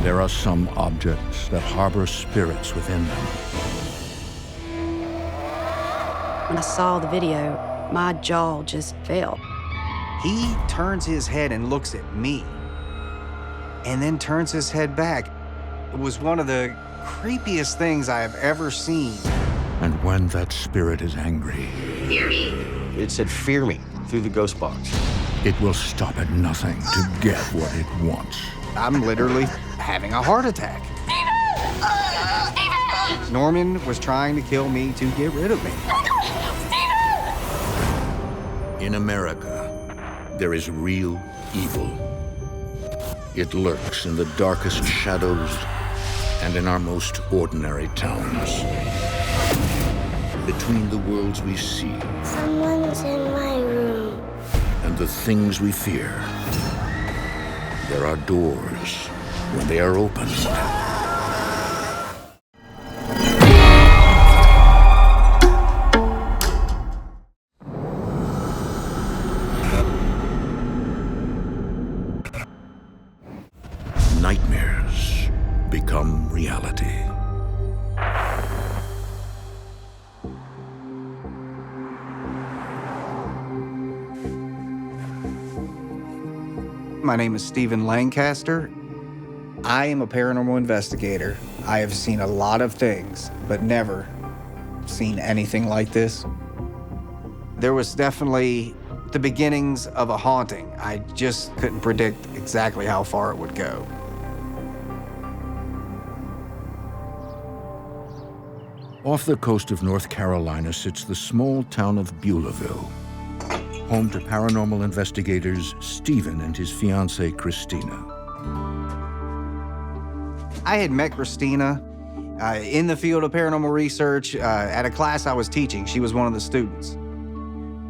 There are some objects that harbor spirits within them. When I saw the video, my jaw just fell. He turns his head and looks at me, and then turns his head back. It was one of the creepiest things I have ever seen. And when that spirit is angry, Fear me. It said, fear me, through the ghost box. it will stop at nothing to get what it wants. I'm literally having a heart attack. Norman was trying to kill me to get rid of me. In America, there is real evil. It lurks in the darkest shadows and in our most ordinary towns. Between the worlds we see Someone's in my room. and the things we fear, there are doors. When they are opened, nightmares become reality. My name is Stephen Lancaster. I am a paranormal investigator. I have seen a lot of things, but never seen anything like this. There was definitely the beginnings of a haunting. I just couldn't predict exactly how far it would go. Off the coast of North Carolina sits the small town of Beulahville, home to paranormal investigators Stephen and his fiancée, Christina. I had met Christina in the field of paranormal research at a class I was teaching. She was one of the students.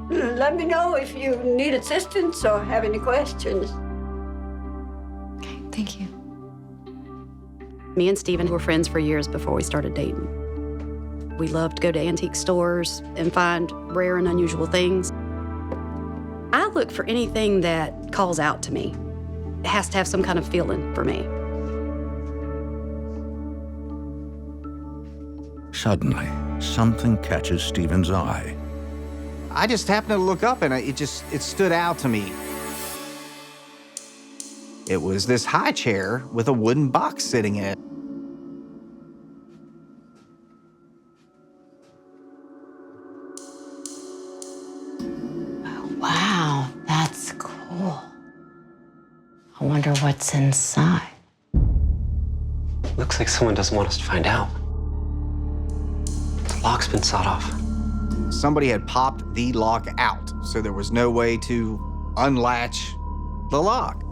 Let me know if you need assistance or have any questions. Okay, thank you. Me and Stephen were friends for years before we started dating. We loved to go to antique stores and find rare and unusual things. I look for anything that calls out to me. It has to have some kind of feeling for me. Suddenly, something catches Stephen's eye. I just happened to look up and it stood out to me. It was this high chair with a wooden box sitting in it. Wow, that's cool. I wonder what's inside. Looks like someone doesn't want us to find out. The lock's been sawed off. Somebody had popped the lock out, so there was no way to unlatch the lock.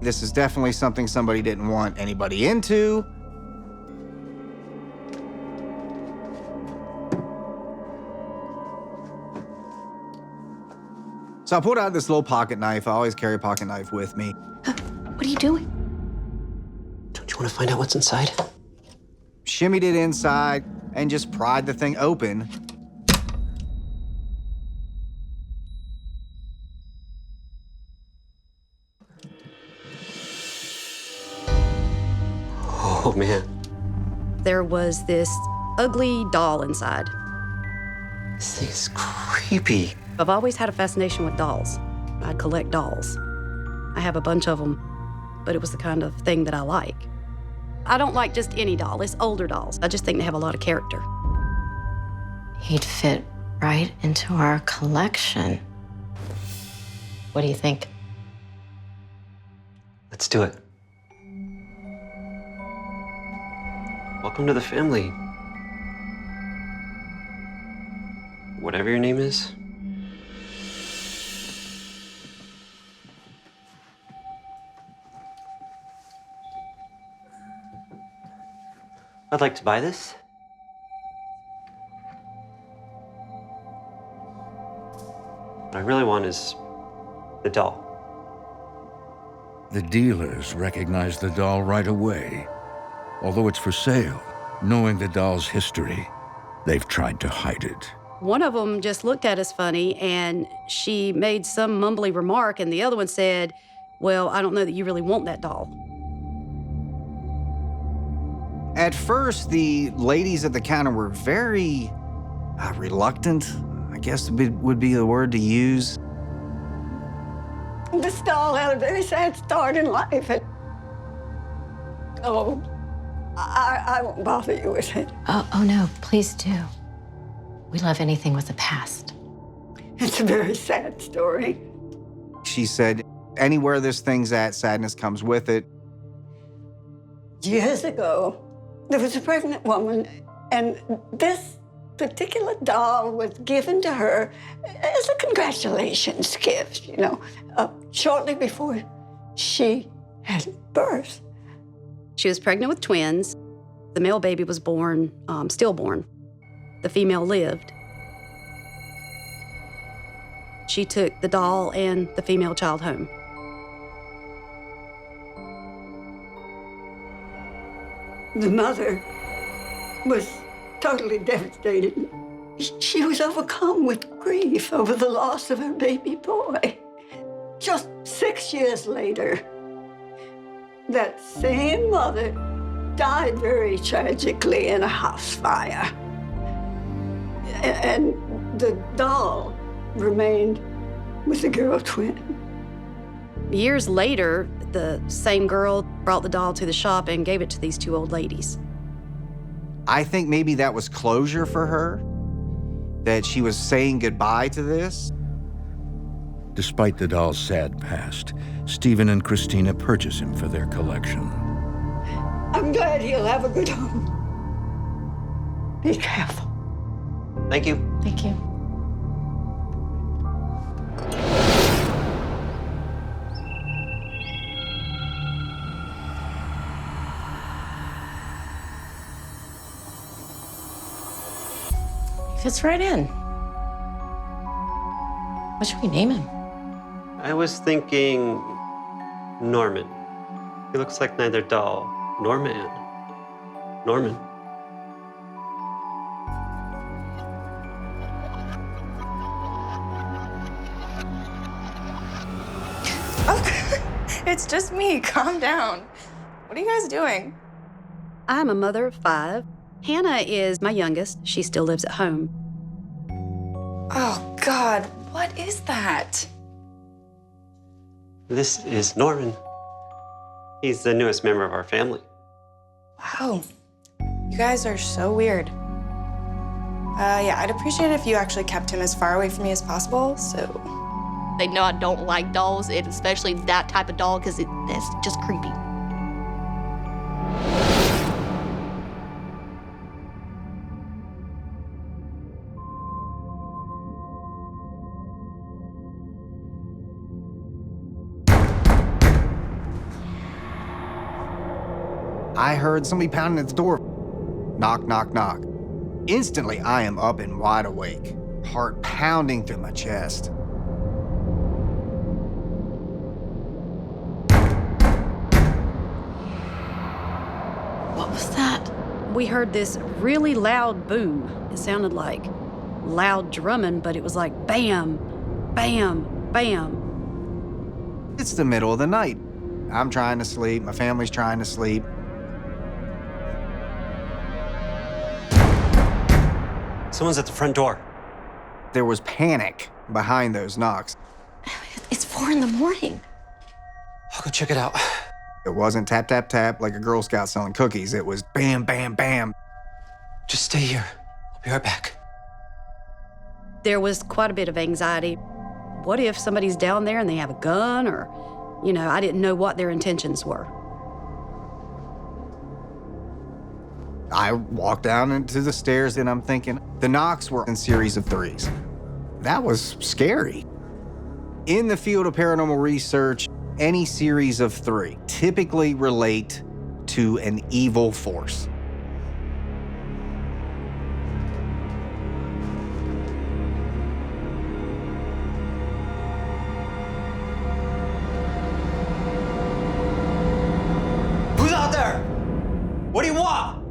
This is definitely something somebody didn't want anybody into. So I pulled out this little pocket knife. I always carry a pocket knife with me. What are you doing? Don't you want to find out what's inside? Shimmied it inside and just pried the thing open. Oh, man. There was this ugly doll inside. This thing's creepy. I've always had a fascination with dolls. I'd collect dolls. I have a bunch of them, but it was the kind of thing that I like. I don't like just any doll, it's older dolls. I just think they have a lot of character. He'd fit right into our collection. What do you think? Let's do it. Welcome to the family. Whatever your name is. I'd like to buy this. What I really want is the doll. The dealers recognize the doll right away. Although it's for sale, knowing the doll's history, they've tried to hide it. One of them just looked at us funny, and she made some mumbly remark, and the other one said, "Well, I don't know that you really want that doll." At first, the ladies at the counter were very reluctant, I guess would be the word to use. This doll had a very sad start in life. Oh, I won't bother you with it. Oh, no, please do. We love anything with a past. It's a very sad story. She said, anywhere this thing's at, sadness comes with it. Years ago, there was a pregnant woman, and this particular doll was given to her as a congratulations gift, you know, shortly before she had birth. She was pregnant with twins. The male baby was born, stillborn. The female lived. She took the doll and the female child home. The mother was totally devastated. She was overcome with grief over the loss of her baby boy. Just 6 years later, that same mother died very tragically in a house fire. And the doll remained with the girl twin. Years later, the same girl brought the doll to the shop and gave it to these two old ladies. I think maybe that was closure for her, that she was saying goodbye to this. Despite the doll's sad past, Stephen and Christina purchase him for their collection. I'm glad he'll have a good home. Be careful. Thank you. Thank you. Fits right in. What should we name him? I was thinking Norman. He looks like neither doll nor man. Norman. It's just me. Calm down. What are you guys doing? I'm a mother of 5. Hannah is my youngest. She still lives at home. Oh, God. What is that? This is Norman. He's the newest member of our family. Wow. You guys are so weird. Yeah, I'd appreciate it if you actually kept him as far away from me as possible, so... They know I don't like dolls, and especially that type of doll, because that's just creepy. I heard somebody pounding at the door. Knock, knock, knock. Instantly, I am up and wide awake, heart pounding through my chest. What was that? We heard this really loud boom. It sounded like loud drumming, but it was like bam, bam, bam. It's the middle of the night. I'm trying to sleep, my family's trying to sleep. Someone's at the front door. There was panic behind those knocks. It's 4 in the morning. I'll go check it out. It wasn't tap, tap, tap like a Girl Scout selling cookies. It was bam, bam, bam. Just stay here. I'll be right back. There was quite a bit of anxiety. What if somebody's down there and they have a gun, or, you know, I didn't know what their intentions were. I walked down into the stairs and I'm thinking, the knocks were in series of 3s. That was scary. In the field of paranormal research, any series of 3 typically relate to an evil force. Who's out there? What do you want?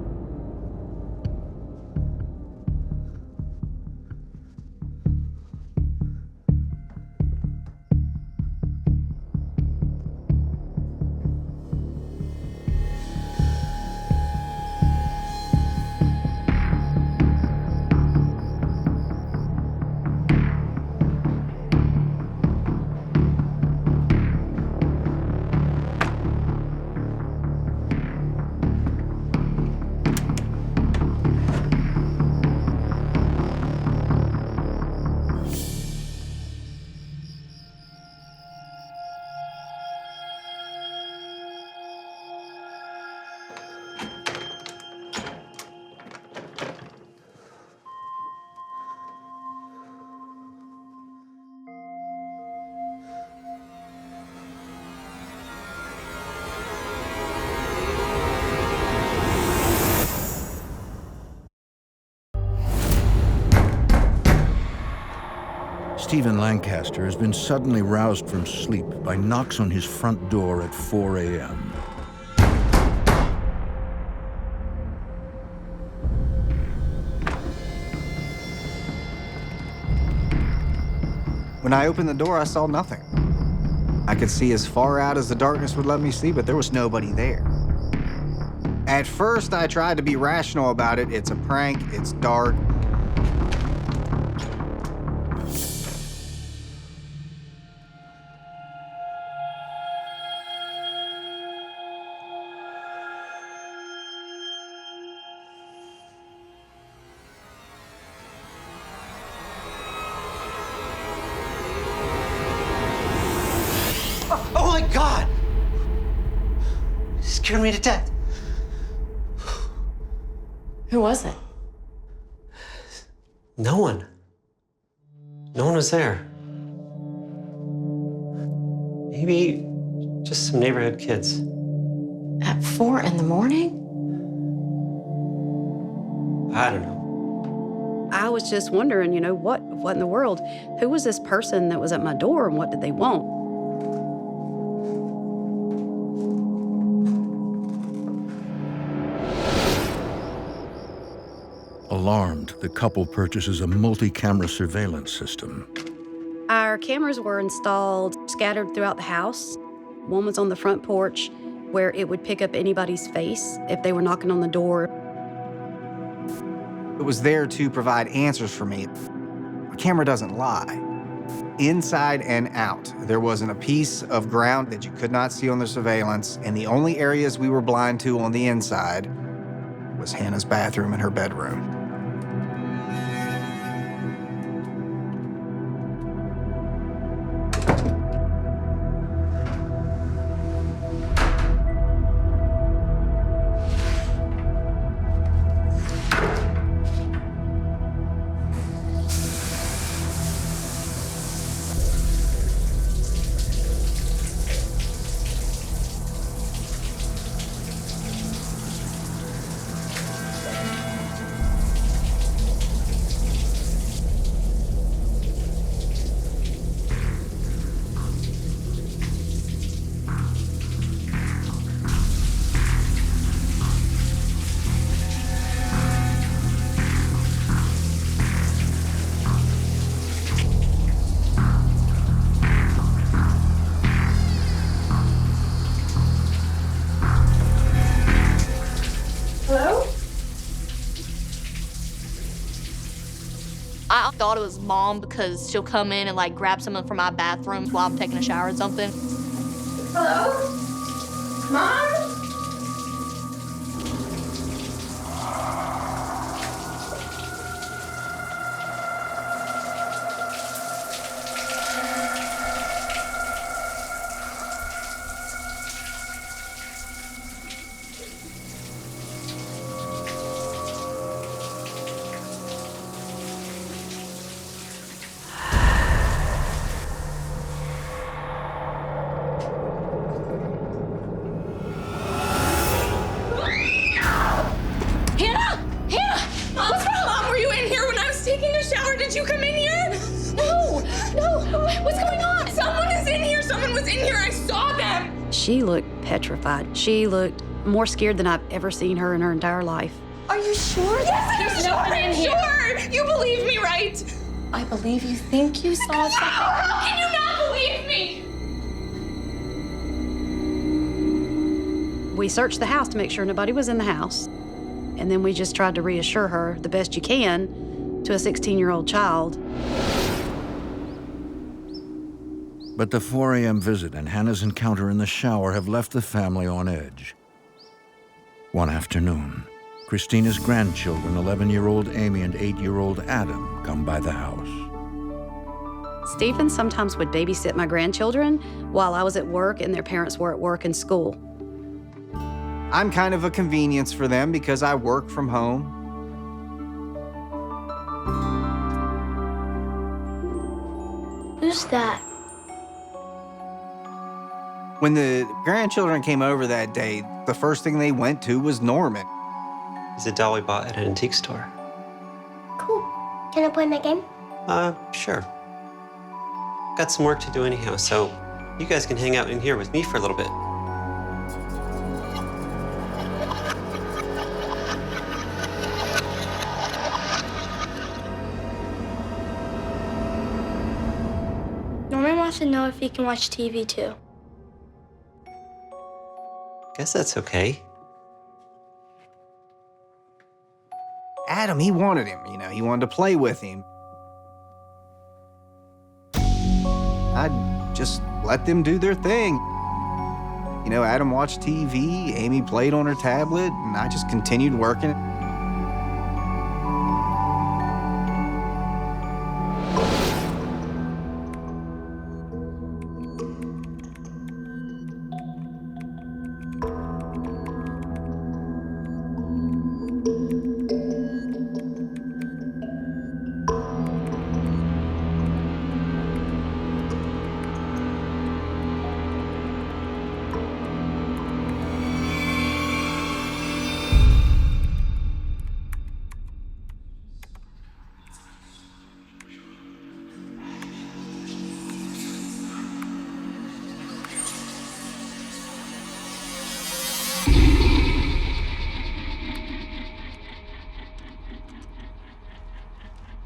Stephen Lancaster has been suddenly roused from sleep by knocks on his front door at 4 a.m. When I opened the door, I saw nothing. I could see as far out as the darkness would let me see, but there was nobody there. At first, I tried to be rational about it. It's a prank, it's dark. Oh my God! You scared me to death. Who was it? No one. No one was there. Maybe just some neighborhood kids. At 4 in the morning? I don't know. I was just wondering, you know, what in the world? Who was this person that was at my door and what did they want? Alarmed, the couple purchases a multi-camera surveillance system. Our cameras were installed scattered throughout the house. One was on the front porch where it would pick up anybody's face if they were knocking on the door. It was there to provide answers for me. A camera doesn't lie. Inside and out, there wasn't a piece of ground that you could not see on the surveillance, and the only areas we were blind to on the inside was Hannah's bathroom and her bedroom. I thought it was Mom because she'll come in and like grab something from my bathroom while I'm taking a shower or something. Hello? Mom? Did you come in here? No, what's going on? Someone is in here, someone was in here, I saw them. She looked petrified. She looked more scared than I've ever seen her in her entire life. Are you sure? Yes, I'm sure. You believe me, right? I believe you think you saw something. How can you not believe me? We searched the house to make sure nobody was in the house. And then we just tried to reassure her the best you can to a 16-year-old child. But the 4 a.m. visit and Hannah's encounter in the shower have left the family on edge. One afternoon, Christina's grandchildren, 11-year-old Amy and 8-year-old Adam, come by the house. Stephen sometimes would babysit my grandchildren while I was at work and their parents were at work and school. I'm kind of a convenience for them because I work from home. Who's that? When the grandchildren came over that day, the first thing they went to was Norman. He's a doll we bought at an antique store. Cool. Can I play my game? Sure. Got some work to do anyhow, so you guys can hang out in here with me for a little bit. Norman wants to know if he can watch TV too. Guess that's okay. Adam, he wanted him, you know, he wanted to play with him. I'd just let them do their thing. You know, Adam watched TV, Amy played on her tablet, and I just continued working.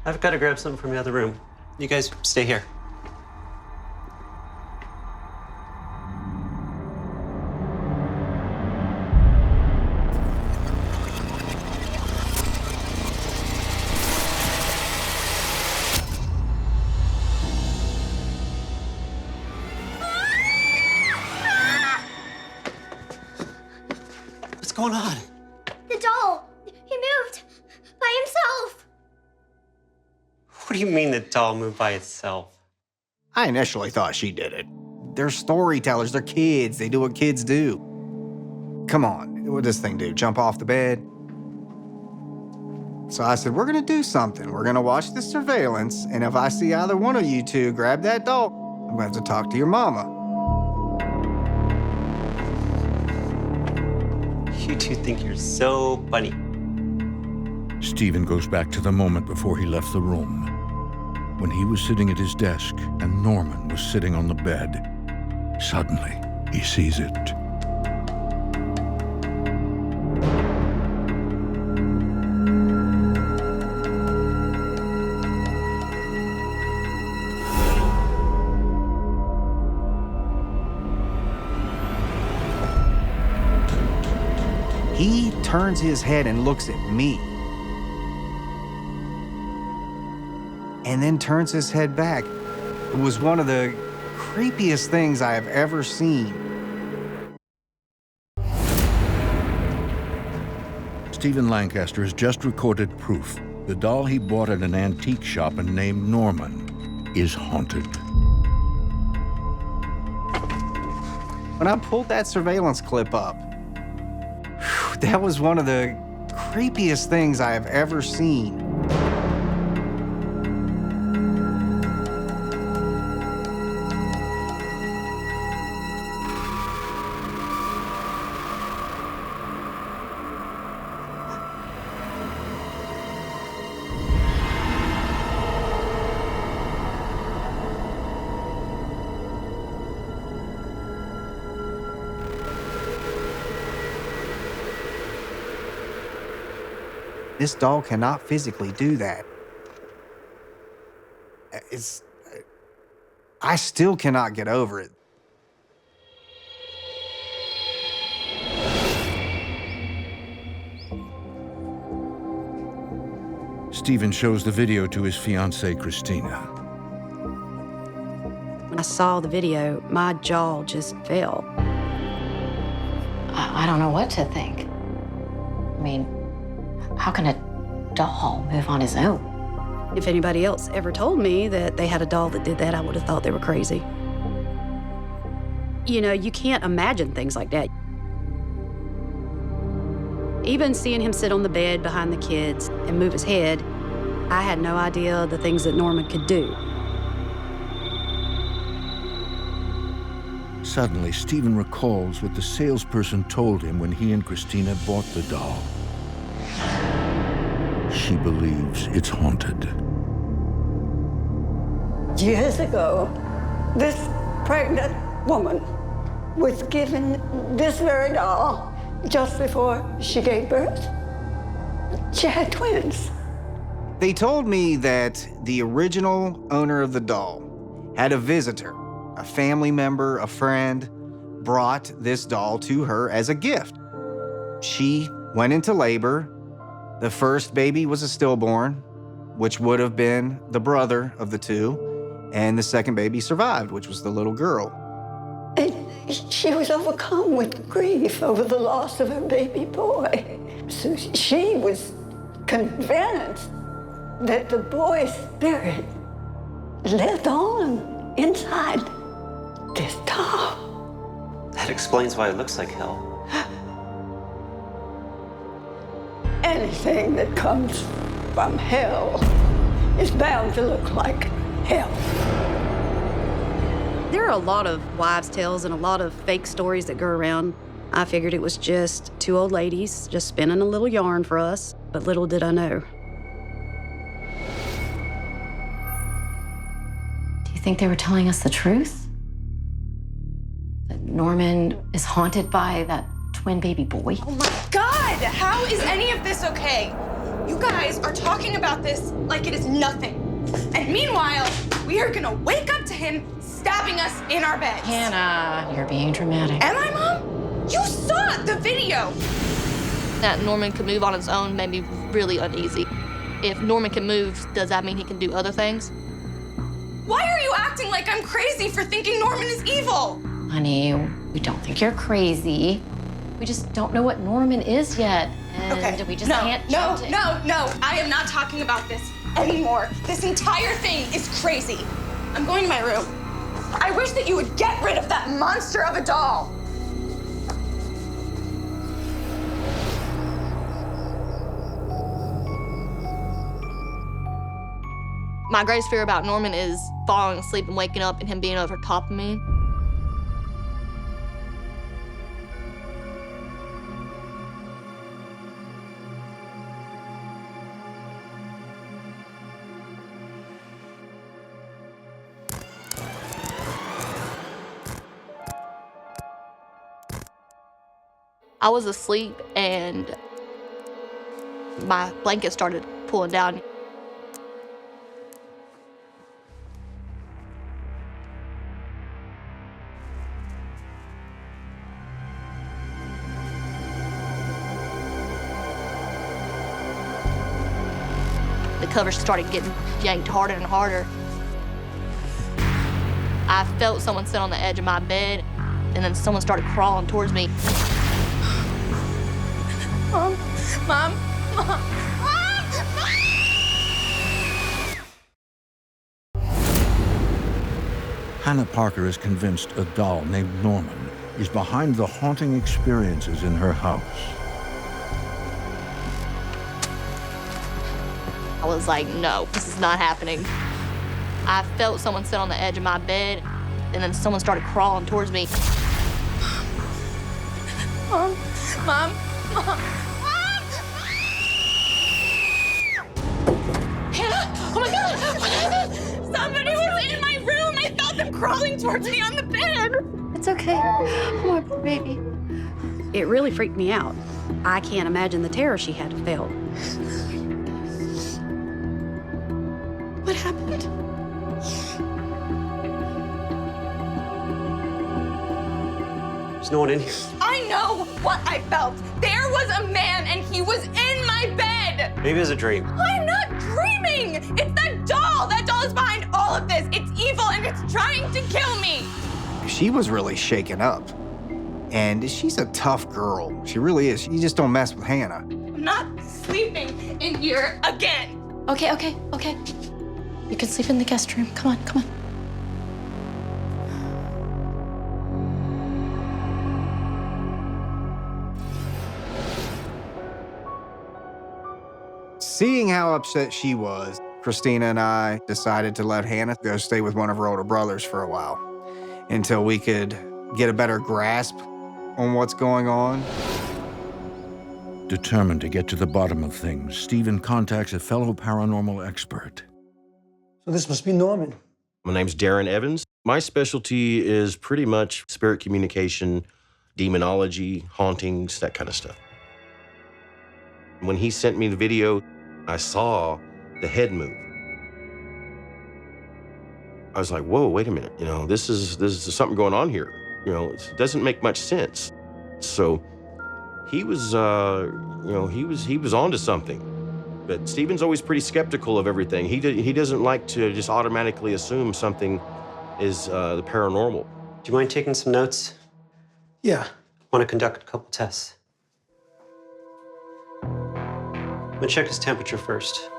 I've got to grab something from the other room. You guys stay here. What's going on? The doll. He moved by himself. What do you mean the doll moved by itself? I initially thought she did it. They're storytellers, they're kids, they do what kids do. Come on, what does this thing do, jump off the bed? So I said, we're gonna do something. We're gonna watch the surveillance, and if I see either one of you two grab that doll, I'm gonna have to talk to your mama. You two think you're so funny. Stephen goes back to the moment before he left the room, when he was sitting at his desk and Norman was sitting on the bed. Suddenly, he sees it. He turns his head and looks at me. And then turns his head back. It was one of the creepiest things I have ever seen. Stephen Lancaster has just recorded proof the doll he bought at an antique shop and named Norman is haunted. When I pulled that surveillance clip up, that was one of the creepiest things I have ever seen. This doll cannot physically do that. I still cannot get over it. Stephen shows the video to his fiancée, Christina. When I saw the video, my jaw just fell. I don't know what to think. I mean, how can a doll move on his own? If anybody else ever told me that they had a doll that did that, I would have thought they were crazy. You know, you can't imagine things like that. Even seeing him sit on the bed behind the kids and move his head, I had no idea the things that Norman could do. Suddenly, Stephen recalls what the salesperson told him when he and Christina bought the doll. She believes it's haunted. Years ago, This pregnant woman was given this very doll just before she gave birth. She had twins. They told me that the original owner of the doll had a visitor, a family member, a friend, brought this doll to her as a gift. She went into labor. The first baby was a stillborn, which would have been the brother of the two, and the second baby survived, which was the little girl. And she was overcome with grief over the loss of her baby boy. So she was convinced that the boy's spirit lived on inside this doll. That explains why it looks like hell. Anything that comes from hell is bound to look like hell. There are a lot of wives' tales and a lot of fake stories that go around. I figured it was just two old ladies just spinning a little yarn for us, but little did I know. Do you think they were telling us the truth? That Norman is haunted by that twin baby boy? Oh my God! How is any of this okay? You guys are talking about this like it is nothing. And meanwhile, we are gonna wake up to him stabbing us in our beds. Hannah, you're being dramatic. Am I, Mom? You saw the video. That Norman could move on his own made me really uneasy. If Norman can move, does that mean he can do other things? Why are you acting like I'm crazy for thinking Norman is evil? Honey, we don't think you're crazy. We just don't know what Norman is yet. And Okay. we just can't jump to... No. I am not talking about this anymore. This entire thing is crazy. I'm going to my room. I wish that you would get rid of that monster of a doll. My greatest fear about Norman is falling asleep and waking up and him being over top of me. I was asleep and my blanket started pulling down. The covers started getting yanked harder and harder. I felt someone sit on the edge of my bed, and then someone started crawling towards me. Mom. Hannah Parker is convinced a doll named Norman is behind the haunting experiences in her house. I was like, no, this is not happening. I felt someone sit on the edge of my bed, and then someone started crawling towards me. Mom. Hannah, oh my God! Somebody was in my room. I felt them crawling towards me on the bed. It's okay. Oh, my poor baby. It really freaked me out. I can't imagine the terror she had to feel. What happened? There's no one in here. I know what I felt. There was a man and he was in my bed. Maybe it was a dream. I'm not dreaming. It's that doll. That doll is behind all of this. It's evil and it's trying to kill me. She was really shaken up. And she's a tough girl. She really is. You just don't mess with Hannah. I'm not sleeping in here again. Okay. You can sleep in the guest room. Come on. Seeing how upset she was, Christina and I decided to let Hannah go stay with one of her older brothers for a while until we could get a better grasp on what's going on. Determined to get to the bottom of things, Stephen contacts a fellow paranormal expert. So this must be Norman. My name's Darren Evans. My specialty is pretty much spirit communication, demonology, hauntings, that kind of stuff. When he sent me the video, I saw the head move. I was like, whoa, wait a minute. This is something going on here. It doesn't make much sense. So he was, he was onto something. But Stephen's always pretty skeptical of everything. He doesn't like to just automatically assume something is the paranormal. Do you mind taking some notes? Yeah. I want to conduct a couple tests. I'm gonna check his temperature first.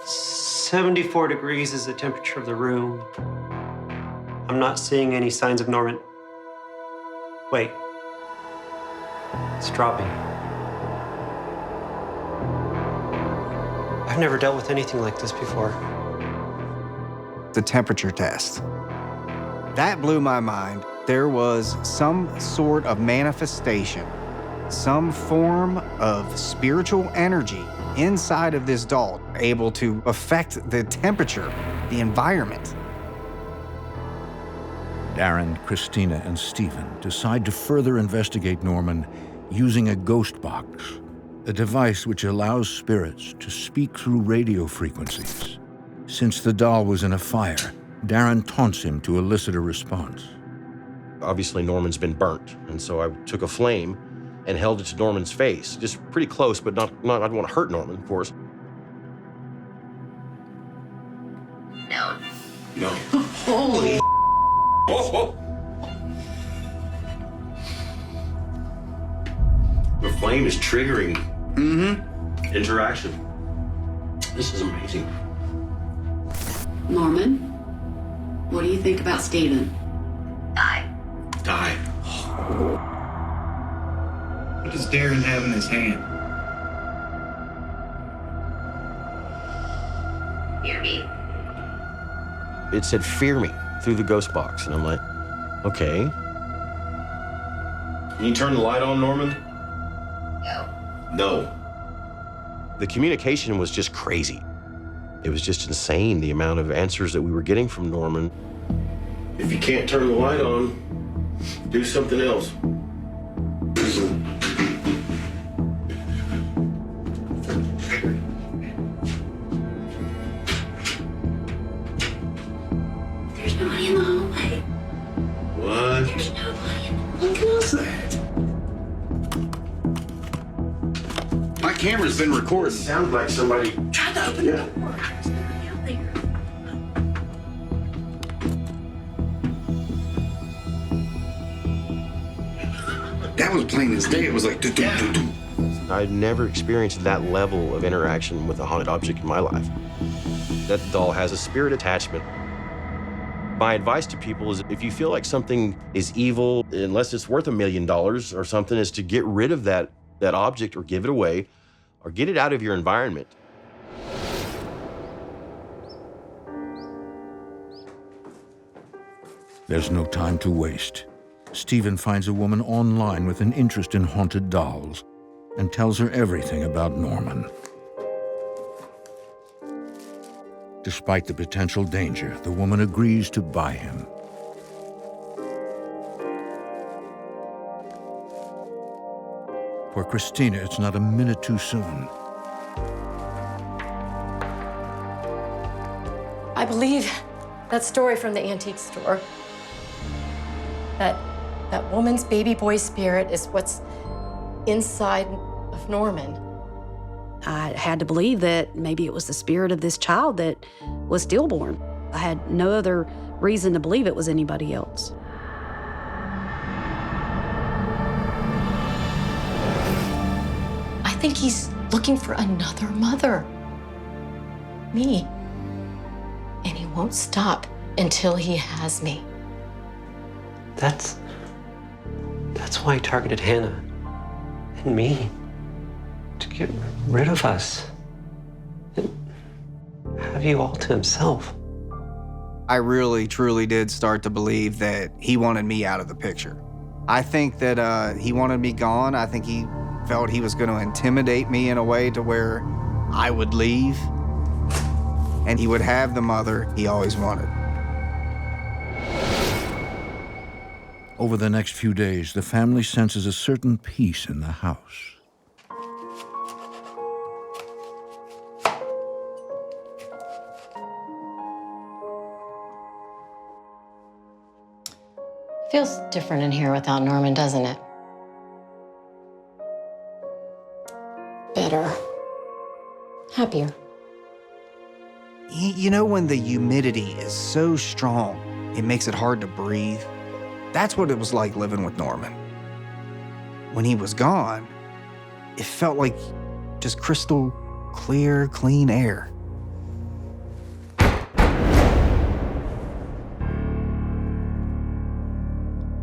74 degrees is the temperature of the room. I'm not seeing any signs of Norman. Wait. It's dropping. I've never dealt with anything like this before. The temperature test. That blew my mind. There was some sort of manifestation, some form of spiritual energy inside of this doll, able to affect the temperature, the environment. Darren, Christina, and Stephen decide to further investigate Norman using a ghost box, a device which allows spirits to speak through radio frequencies. Since the doll was in a fire, Darren taunts him to elicit a response. Obviously, Norman's been burnt, and so I took a flame and held it to Norman's face, just pretty close, but not I don't want to hurt Norman, of course. No. No. Holy. Oh. The flame is triggering interaction. This is amazing. Norman, what do you think about Stephen? Die. What does Darren have in his hand? Hear me. It said, "Fear me," through the ghost box, and I'm like, okay. Can you turn the light on, Norman? No. The communication was just crazy. It was just insane, the amount of answers that we were getting from Norman. If you can't turn the light on, do something else. There's nobody in the hallway. What? There's nobody. What was that? My camera's been recording. Sounds like somebody. Try to open the door. There's nobody out there. That was plain as day. It was like, do. I'd never experienced that level of interaction with a haunted object in my life. That doll has a spirit attachment. My advice to people is if you feel like something is evil, unless it's worth $1 million or something, is to get rid of that object or give it away or get it out of your environment. There's no time to waste. Stephen finds a woman online with an interest in haunted dolls and tells her everything about Norman. Despite the potential danger, the woman agrees to buy him. For Christina, it's not a minute too soon. I believe that story from the antique store. That woman's baby boy spirit is what's inside of Norman. I had to believe that maybe it was the spirit of this child that was stillborn. I had no other reason to believe it was anybody else. I think he's looking for another mother. Me. And he won't stop until he has me. That's why he targeted Hannah and me, to get rid of us and have you all to himself. I really, truly did start to believe that he wanted me out of the picture. I think that he wanted me gone. I think he felt he was going to intimidate me in a way to where I would leave, and he would have the mother he always wanted. Over the next few days, the family senses a certain peace in the house. Feels different in here without Norman, doesn't it? Better. Happier. You know when the humidity is so strong, it makes it hard to breathe? That's what it was like living with Norman. When he was gone, it felt like just crystal clear, clean air.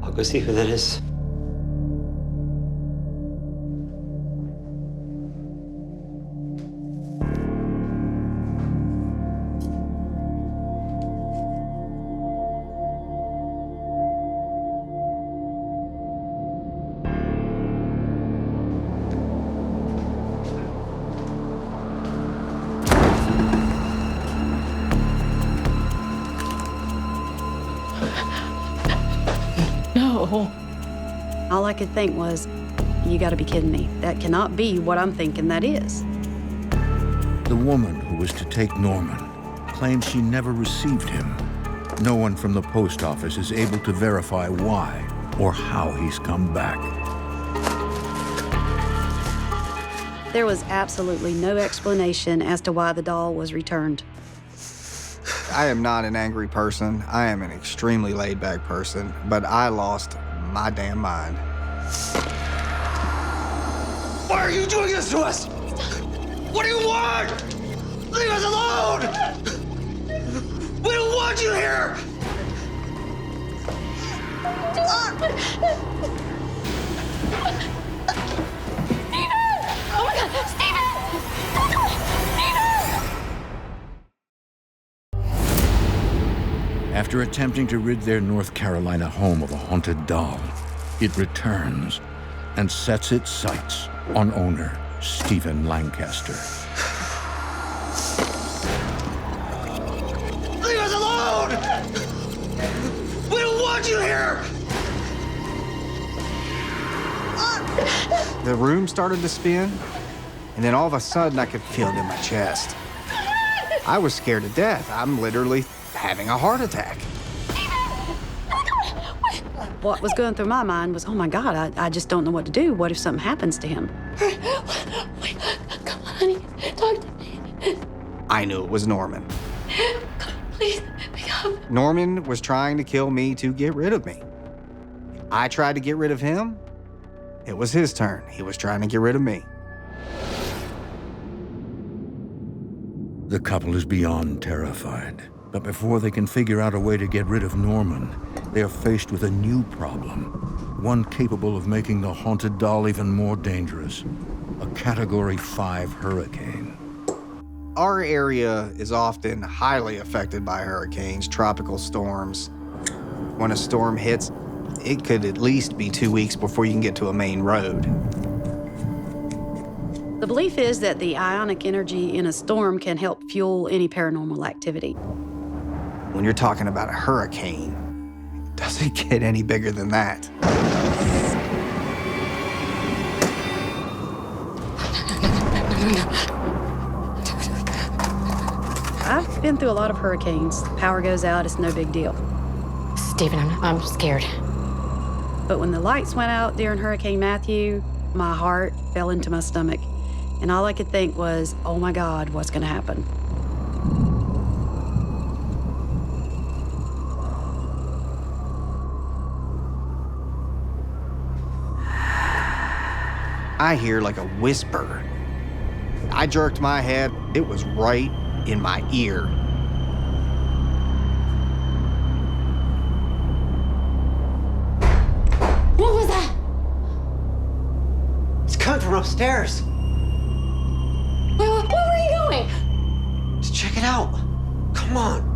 I'll go see who that is. No. All I could think was, you gotta be kidding me. That cannot be what I'm thinking that is. The woman who was to take Norman claims she never received him. No one from the post office is able to verify why or how he's come back. There was absolutely no explanation as to why the doll was returned. I am not an angry person. I am an extremely laid-back person, but I lost my damn mind. Why are you doing this to us? What do you want? Leave us alone! We don't want you here! Oh my God, Steven! After attempting to rid their North Carolina home of a haunted doll, it returns and sets its sights on owner Stephen Lancaster. Leave us alone! We don't want you here! The room started to spin, and then all of a sudden I could feel it in my chest. I was scared to death. I'm literally having a heart attack. What was going through my mind was, oh my God, I just don't know what to do. What if something happens to him? Wait, come on, honey, talk to me. I knew it was Norman. Come on, please, pick up. Norman was trying to kill me to get rid of me. I tried to get rid of him. It was his turn. He was trying to get rid of me. The couple is beyond terrified. But before they can figure out a way to get rid of Norman, they are faced with a new problem, one capable of making the haunted doll even more dangerous, a Category 5 hurricane. Our area is often highly affected by hurricanes, tropical storms. When a storm hits, it could at least be 2 weeks before you can get to a main road. The belief is that the ionic energy in a storm can help fuel any paranormal activity. When you're talking about a hurricane, it doesn't get any bigger than that. I've been through a lot of hurricanes. Power goes out, it's no big deal. Steven, I'm scared. But when the lights went out during Hurricane Matthew, my heart fell into my stomach. And all I could think was, oh my God, what's gonna happen? I hear like a whisper. I jerked my head. It was right in my ear. What was that? It's coming from upstairs. Where were you going? Just check it out. Come on.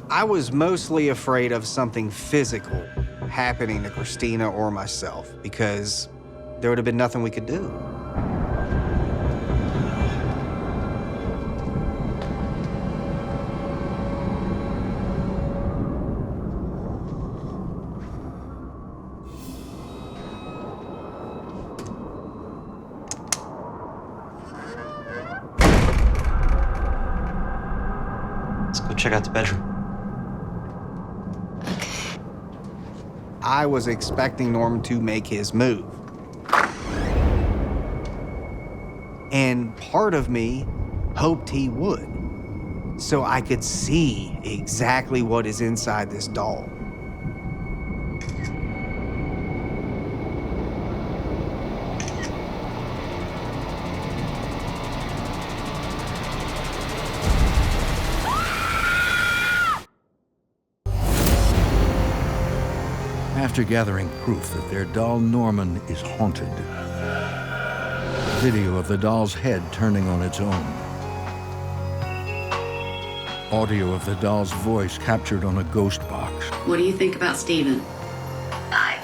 I was mostly afraid of something physical happening to Christina or myself because there would have been nothing we could do. Let's go check out the bedroom. I was expecting Norman to make his move. And part of me hoped he would, so I could see exactly what is inside this doll. After gathering proof that their doll Norman is haunted, video of the doll's head turning on its own, audio of the doll's voice captured on a ghost box. What do you think about Stephen? Die.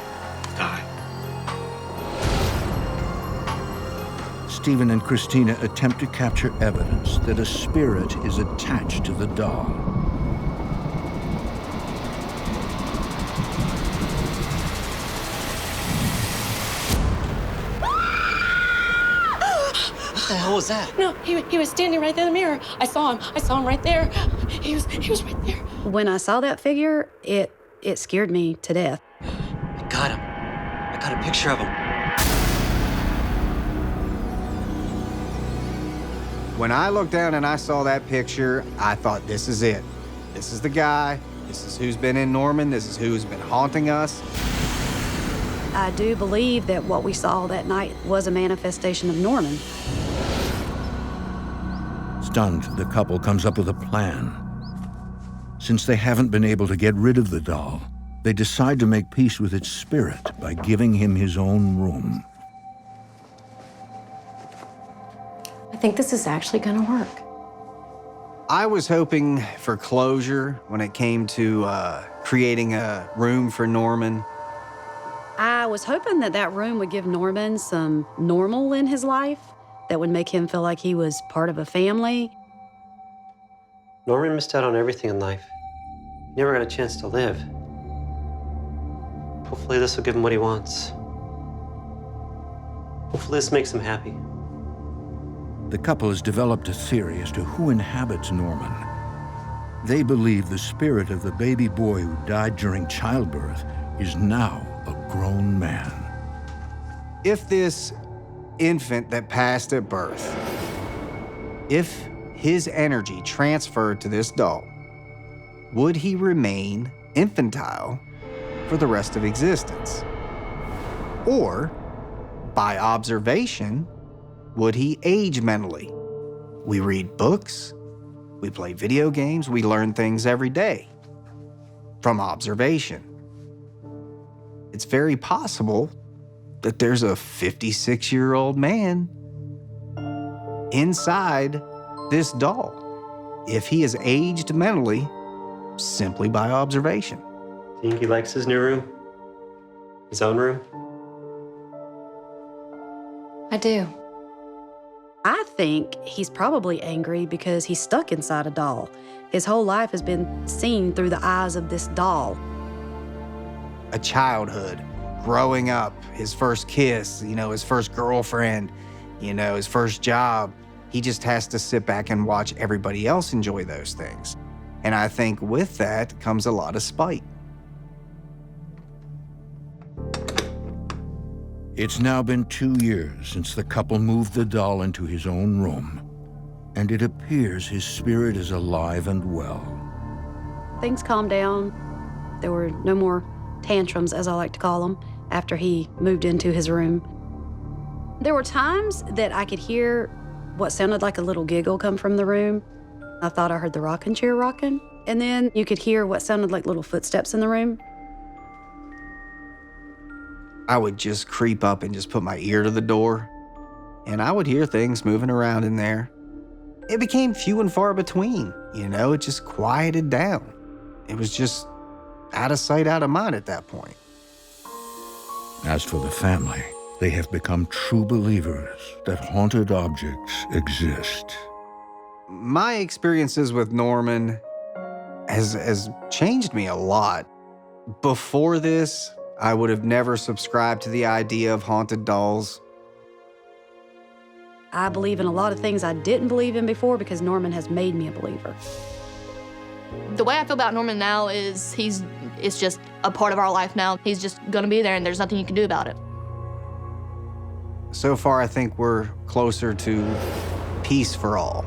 Stephen and Christina attempt to capture evidence that a spirit is attached to the doll. What the hell was that? No, he was standing right there in the mirror. I saw him right there. He was right there. When I saw that figure, it scared me to death. I got him. I got a picture of him. When I looked down and I saw that picture, I thought, this is it. This is the guy. This is who's been in Norman. This is who's been haunting us. I do believe that what we saw that night was a manifestation of Norman. Stunned, the couple comes up with a plan. Since they haven't been able to get rid of the doll, they decide to make peace with its spirit by giving him his own room. I think this is actually gonna work. I was hoping for closure when it came to creating a room for Norman. I was hoping that that room would give Norman some normal in his life that would make him feel like he was part of a family. Norman missed out on everything in life. He never got a chance to live. Hopefully this will give him what he wants. Hopefully this makes him happy. The couple has developed a theory as to who inhabits Norman. They believe the spirit of the baby boy who died during childbirth is now a grown man. If this infant that passed at birth, if his energy transferred to this doll, would he remain infantile for the rest of existence? Or, by observation, would he age mentally? We read books, we play video games, we learn things every day from observation. It's very possible that there's a 56-year-old man inside this doll if he is aged mentally simply by observation. Think he likes his new room? His own room? I do. I think he's probably angry because he's stuck inside a doll. His whole life has been seen through the eyes of this doll. A childhood, growing up, his first kiss, his first girlfriend, his first job. He just has to sit back and watch everybody else enjoy those things. And I think with that comes a lot of spite. It's now been 2 years since the couple moved the doll into his own room, and it appears his spirit is alive and well. Things calmed down. There were no more tantrums, as I like to call them, after he moved into his room. There were times that I could hear what sounded like a little giggle come from the room. I thought I heard the rocking chair rocking. And then you could hear what sounded like little footsteps in the room. I would just creep up and just put my ear to the door, and I would hear things moving around in there. It became few and far between, it just quieted down. it was just out of sight, out of mind at that point. As for the family, they have become true believers that haunted objects exist. My experiences with Norman has changed me a lot. Before this, I would have never subscribed to the idea of haunted dolls. I believe in a lot of things I didn't believe in before because Norman has made me a believer. The way I feel about Norman now is it's just a part of our life now. He's just gonna be there and there's nothing you can do about it. So far, I think we're closer to peace for all.